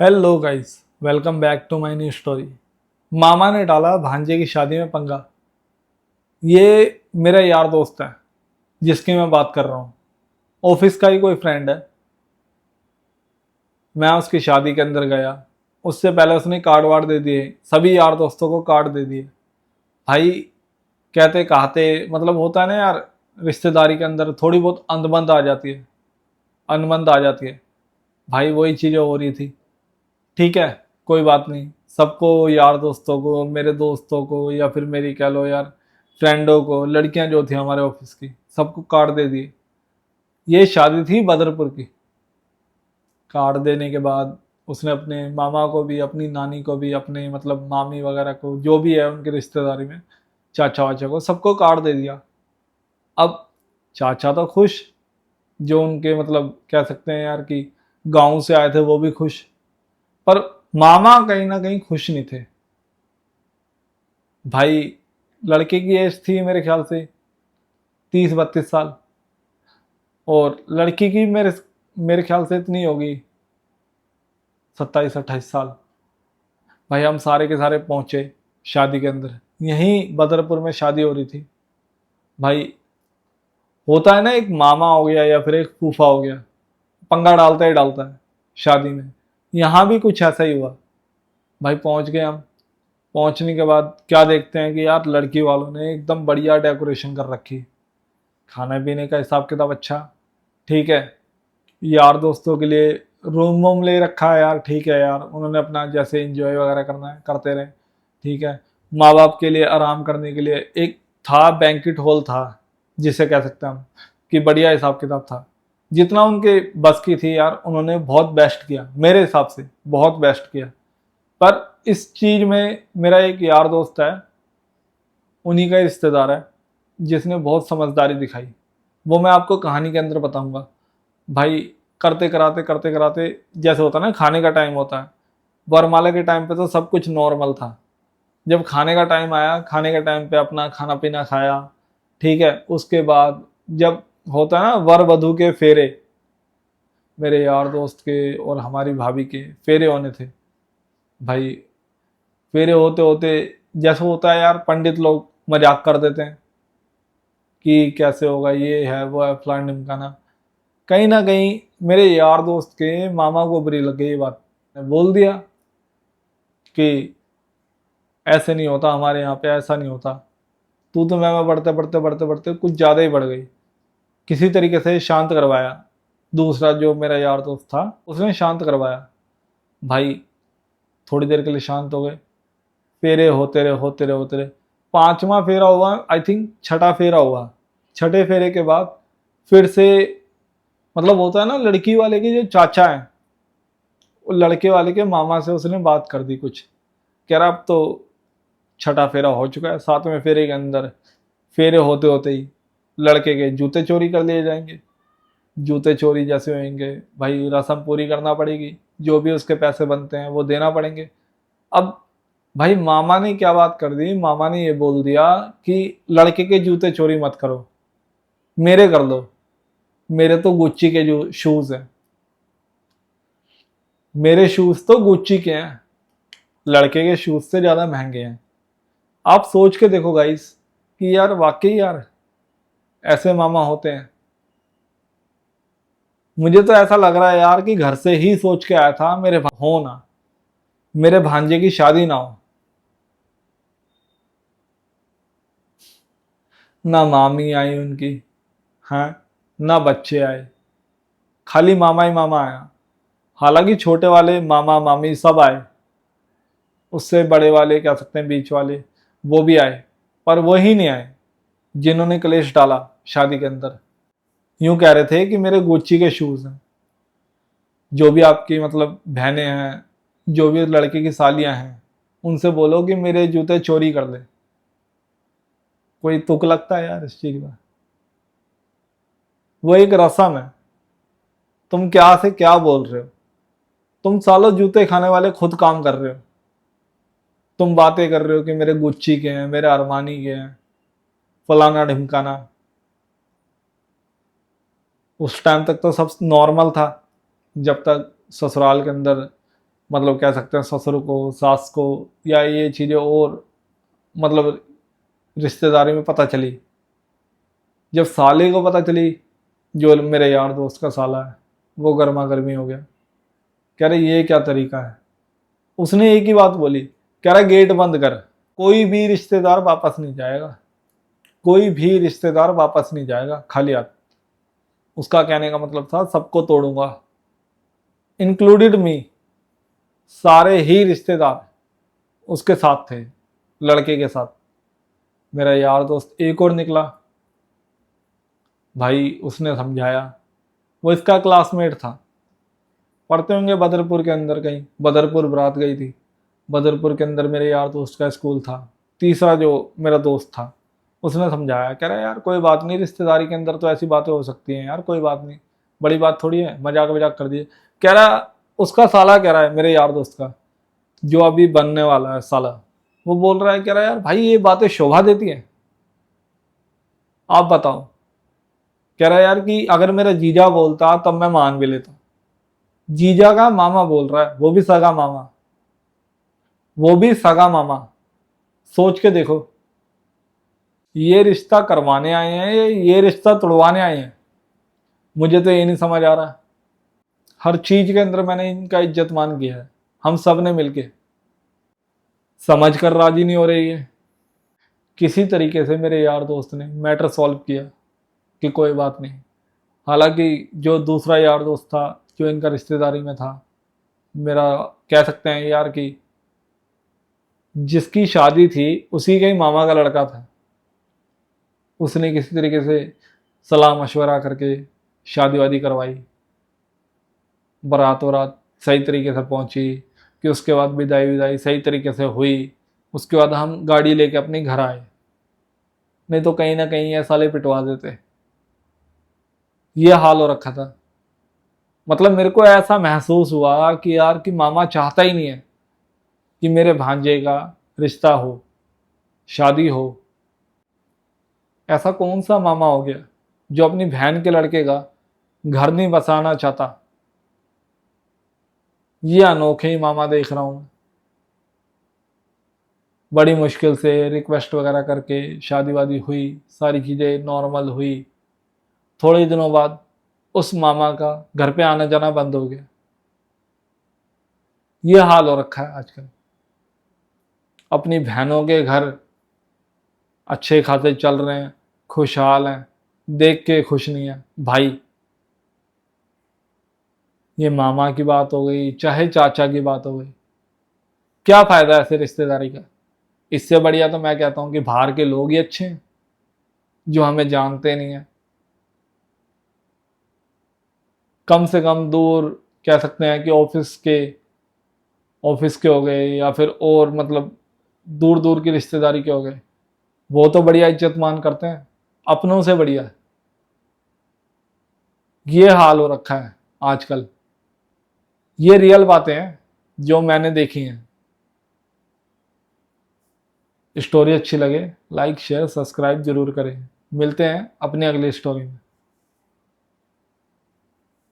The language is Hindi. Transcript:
Hello guys, welcome back to my new story. मामा ने डाला भांजे की शादी में पंगा। ये मेरा यार दोस्त है जिसकी मैं बात कर रहा हूँ। ऑफिस का ही कोई फ्रेंड है। मैं उसकी शादी के अंदर गया। उससे पहले उसने कार्ड वार्ड दे दिए, सभी यार दोस्तों को कार्ड दे दिए। भाई कहते कहते मतलब होता है ना यार, रिश्तेदारी के अंदर थोड़ी बहुत अनबन आ जाती है, अनबन आ जाती है। भाई वही चीज़ें हो रही थी। ठीक है, कोई बात नहीं। सबको, यार दोस्तों को, मेरे दोस्तों को, या फिर मेरी कह लो यार फ्रेंडों को, लड़कियां जो थी हमारे ऑफिस की, सबको कार्ड दे दिए। ये शादी थी बदरपुर की। कार्ड देने के बाद उसने अपने मामा को भी, अपनी नानी को भी, अपने मतलब मामी वगैरह को, जो भी है उनके रिश्तेदारी में, चाचा वाचा को, सबको कार्ड दे दिया। अब चाचा तो खुश, जो उनके मतलब कह सकते हैं यार कि गांव से आए थे वो भी खुश। पर मामा कहीं ना कहीं खुश नहीं थे। भाई लड़के की एज थी मेरे ख्याल से 30-32 साल, और लड़की की मेरे मेरे ख्याल से इतनी होगी 27-28 साल। भाई हम सारे के सारे पहुंचे शादी के अंदर। यहीं बदरपुर में शादी हो रही थी। भाई होता है ना, एक मामा हो गया या फिर एक फूफा हो गया, पंगा डालता ही डालता है शादी में। यहाँ भी कुछ ऐसा ही हुआ। भाई पहुंच गए हम। पहुंचने के बाद क्या देखते हैं कि यार लड़की वालों ने एकदम बढ़िया डेकोरेशन कर रखी। खाने पीने का हिसाब किताब अच्छा। ठीक है, यार दोस्तों के लिए रूम वूम ले रखा है यार। ठीक है यार, उन्होंने अपना जैसे एंजॉय वगैरह करना है करते रहे। ठीक है, माँ बाप के लिए आराम करने के लिए एक था, बैंक्वेट हॉल था जिसे कह सकते हैं हम, कि बढ़िया हिसाब किताब था। जितना उनके बस की थी यार, उन्होंने बहुत बेस्ट किया, मेरे हिसाब से बहुत बेस्ट किया। पर इस चीज में मेरा एक यार दोस्त है, उन्हीं का ही रिश्तेदार है, जिसने बहुत समझदारी दिखाई। वो मैं आपको कहानी के अंदर बताऊंगा। भाई करते कराते जैसे होता है ना, खाने का टाइम होता है। वरमाला के टाइम पे तो सब कुछ नॉर्मल था। जब खाने का टाइम आया, खाने के टाइम पे अपना खाना पीना खाया। ठीक है, उसके बाद जब होता है ना वर वधू के फेरे, मेरे यार दोस्त के और हमारी भाभी के फेरे होने थे। भाई फेरे होते होते जैसे होता है यार, पंडित लोग मजाक कर देते हैं कि कैसे होगा, ये है वो है, फलान ढिमकाना। कहीं ना कहीं मेरे यार दोस्त के मामा को बुरी लग गई ये बात। ने बोल दिया कि ऐसे नहीं होता, हमारे यहाँ पे ऐसा नहीं होता। तू तो मैं बढ़ते बढ़ते बढ़ते बढ़ते कुछ ज़्यादा ही बढ़ गई। किसी तरीके से शांत करवाया। दूसरा जो मेरा यार दोस्त था, उसने शांत करवाया। भाई थोड़ी देर के लिए शांत हो गए। फेरे होते रहे होते रहे होते रहे। पांचवा फेरा हुआ, आई थिंक छठा फेरा हुआ। छठे फेरे के बाद फिर से मतलब होता है ना, लड़की वाले के जो चाचा हैं, वो लड़के वाले के मामा से उसने बात कर दी कुछ। कह रहा अब तो छठा फेरा हो चुका है, सातवें फेरे के अंदर फेरे होते होते ही लड़के के जूते चोरी कर लिए जाएंगे। जूते चोरी जैसे होंगे, भाई रस्म पूरी करना पड़ेगी, जो भी उसके पैसे बनते हैं वो देना पड़ेंगे। अब भाई मामा ने क्या बात कर दी, मामा ने ये बोल दिया कि लड़के के जूते चोरी मत करो, मेरे कर लो। मेरे तो गुच्ची के जो शूज हैं, मेरे शूज तो गुच्ची के हैं, लड़के के शूज से ज्यादा महंगे हैं। आप सोच के देखो गाइस कि यार वाकई यार ऐसे मामा होते हैं। मुझे तो ऐसा लग रहा है यार कि घर से ही सोच के आया था, मेरे हो ना, मेरे भांजे की शादी ना हो। ना मामी आई उनकी, हाँ, ना बच्चे आए, खाली मामा ही मामा आया। हालांकि छोटे वाले मामा मामी सब आए, उससे बड़े वाले कह सकते हैं बीच वाले, वो भी आए। पर वो ही नहीं आए जिन्होंने कलेश डाला शादी के अंदर। यूं कह रहे थे कि मेरे गुच्ची के शूज हैं। जो भी आपकी मतलब बहनें हैं, जो भी लड़के की सालियां हैं, उनसे बोलो कि मेरे जूते चोरी कर ले। कोई तुक लगता है यार इस चीज में? वो एक रस्म है। तुम क्या से क्या बोल रहे हो? तुम सालों जूते खाने वाले खुद काम कर रहे हो। तुम बातें कर रहे हो कि मेरे गुच्ची के हैं, मेरे अरमानी के हैं, फलाना ढिमकाना। उस टाइम तक तो सब नॉर्मल था, जब तक ससुराल के अंदर मतलब कह सकते हैं ससुर को, सास को, या ये चीज़ें और मतलब रिश्तेदारी में पता चली। जब साले को पता चली, जो मेरे यार दोस्त का साला है, वो गर्मा गर्मी हो गया। कह रहे ये क्या तरीका है। उसने एक ही बात बोली, कह रहा गेट बंद कर, कोई भी रिश्तेदार वापस नहीं जाएगा, कोई भी रिश्तेदार वापस नहीं जाएगा खाली हाथ। उसका कहने का मतलब था सबको तोड़ूंगा, इंक्लूडेड मी। सारे ही रिश्तेदार उसके साथ थे, लड़के के साथ। मेरा यार दोस्त एक और निकला, भाई उसने समझाया। वो इसका क्लासमेट था, पढ़ते होंगे बदरपुर के अंदर कहीं, बदरपुर बारात गई थी। बदरपुर के अंदर मेरे यार दोस्त का स्कूल था। तीसरा जो मेरा दोस्त था, उसने समझाया, कह रहा यार कोई बात नहीं, रिश्तेदारी के अंदर तो ऐसी बातें हो सकती हैं यार, कोई बात नहीं, बड़ी बात थोड़ी है, मजाक वजाक कर दिए। कह रहा उसका साला कह रहा है, मेरे यार दोस्त का जो अभी बनने वाला है साला, वो बोल रहा है, कह रहा है यार भाई ये बातें शोभा देती हैं, आप बताओ। कह रहा है यार कि अगर मेरा जीजा बोलता तब मैं मान भी लेता। जीजा का मामा बोल रहा है, वो भी सगा मामा, वो भी सगा मामा। सोच के देखो, ये रिश्ता करवाने आए हैं या ये रिश्ता तोड़वाने आए हैं, मुझे तो ये नहीं समझ आ रहा। हर चीज के अंदर मैंने इनका इज्जत मान किया है, हम सब ने मिलके। समझ कर राजी नहीं हो रही है। किसी तरीके से मेरे यार दोस्त ने मैटर सॉल्व किया कि कोई बात नहीं। हालांकि जो दूसरा यार दोस्त था, जो इनका रिश्तेदारी में था, मेरा कह सकते हैं यार कि जिसकी शादी थी उसी के ही मामा का लड़का था। उसने किसी तरीके से सलाह मशवरा करके शादी वादी करवाई, बारात वरात सही तरीके से पहुंची, कि उसके बाद विदाई विदाई सही तरीके से हुई। उसके बाद हम गाड़ी लेके अपने घर आए, नहीं तो कहीं ना कहीं ये साले पिटवा देते। ये हाल हो रखा था। मतलब मेरे को ऐसा महसूस हुआ कि यार कि मामा चाहता ही नहीं है कि मेरे भांजे का रिश्ता हो, शादी हो। ऐसा कौन सा मामा हो गया जो अपनी बहन के लड़के का घर नहीं बसाना चाहता। ये अनोखे ही मामा देख रहा हूं मैं। बड़ी मुश्किल से रिक्वेस्ट वगैरह करके शादी वादी हुई, सारी चीज़ें नॉर्मल हुई। थोड़े दिनों बाद उस मामा का घर पे आना जाना बंद हो गया। ये हाल हो रखा है आजकल। अपनी बहनों के घर अच्छे खासे चल रहे हैं, खुशहाल हैं, देख के खुश नहीं है भाई। ये मामा की बात हो गई चाहे चाचा की बात हो गई, क्या फायदा ऐसे रिश्तेदारी का। इससे बढ़िया तो मैं कहता हूं कि बाहर के लोग ही अच्छे हैं, जो हमें जानते नहीं है। कम से कम दूर कह सकते हैं कि ऑफिस के हो गए, या फिर और मतलब दूर दूर की रिश्तेदारी के हो गए, वो तो बढ़िया इज्जत मान करते हैं, अपनों से बढ़िया। ये हाल हो रखा है आजकल। ये रियल बातें हैं जो मैंने देखी हैं। स्टोरी अच्छी लगे लाइक शेयर सब्सक्राइब जरूर करें। मिलते हैं अपनी अगली स्टोरी में।